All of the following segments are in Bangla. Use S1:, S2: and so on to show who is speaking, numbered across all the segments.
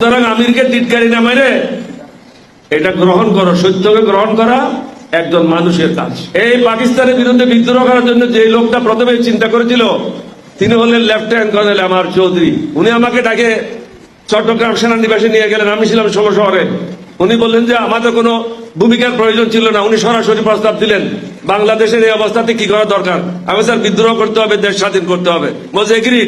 S1: সুতরাং আমিরকে টিটকারি না মেরে এটা গ্রহণ করো, সত্যকে গ্রহণ করা একজন মানুষের কাজ। এই পাকিস্তানের বিরুদ্ধে বিদ্রোহ করার জন্য যে লোকটা প্রথমে চিন্তা করেছিল তিনি হলেন লেফটেন্যান্ট কর্নেল আমার চৌধুরী। উনি আমাকে ডাকে চট্টগ্রাম সেনানিবাসে নিয়ে গেলেন, আমি ছিলাম 16 শহরে। উনি বললেন যে আমাদের কোনো ভূমিকার প্রয়োজন ছিল না, উনি সরাসরি প্রস্তাব দিলেন বাংলাদেশের এই অবস্থাতে কি করা দরকার। আমি স্যার বিদ্রোহ করতে হবে, দেশ স্বাধীন করতে হবে। বলছে এগ্রি,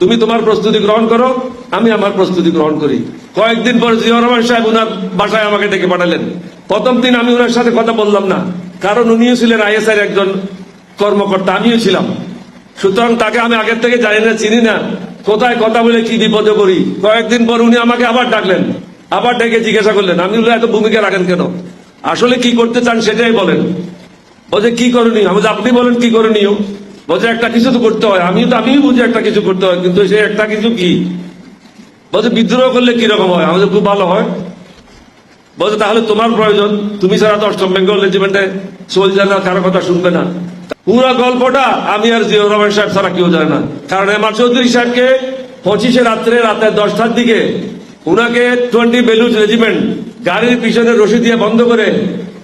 S1: তুমি তোমার প্রস্তুতি গ্রহণ করো, আমি আমার প্রস্তুতি গ্রহণ করি। কয়েকদিন পর জিয়াউর রহমান সাহেব উনার বাসায় আমাকে ডেকে পাঠালেন। প্রথম দিন আমি ওনার সাথে কথা বললাম না, কারণ উনিও ছিলেন আইএসআই একজন কর্মকর্তা, আমিও ছিলাম। সুতরাং তাকে আমি আগের থেকে জানি না, চিনি না, কোথায় কথা বলে কি বিপদে করি। কয়েকদিন পর উনি আমাকে আবার ডাকলেন, আবার ডেকে জিজ্ঞাসা করলেন আমি এত ভূমিকা রাখেন কেন, আসলে কি করতে চান সেটাই বলেন। বলছে কি করণীয়, আমি আপনি বলেন কি করণীয়। বলছে একটা কিছু তো করতে হয়। আমিও বুঝি একটা কিছু করতে হয়, কিন্তু সে একটা কিছু কি। বলছে বিদ্রোহ করলে কিরকম হয়, আমাদের খুব ভালো হয়। বলছে তাহলে তোমার প্রয়োজন, তুমি ছাড়া তো 8ম বেঙ্গল রেজিমেন্টে সোলজার না, কারো কথা শুনবে না। পুরো গল্পটা আমি আর জিয়াউর রহমান সাহেব ছাড়া কেউ জানে না। কারণ এমআর চৌধুরী সাহেবকে 25 রাত্রে 10টার দিকে উনাকে 20 বেলুচ রেজিমেন্ট গাড়ির পিছনে রশি দিয়ে বন্ধ করে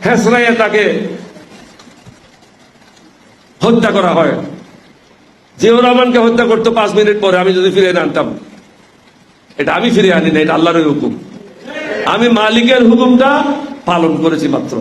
S1: হেসরাইয়ে তাকে হত্যা করা হয়। জিয়াউর রহমানকে হত্যা করতো 5 মিনিট পরে আমি যদি ফিরে আনতাম। এটা আমি ফিরে আনি না, এটা আল্লাহর হুকুম। আমি মালিকের হুকুমটা পালন করেছি মাত্র।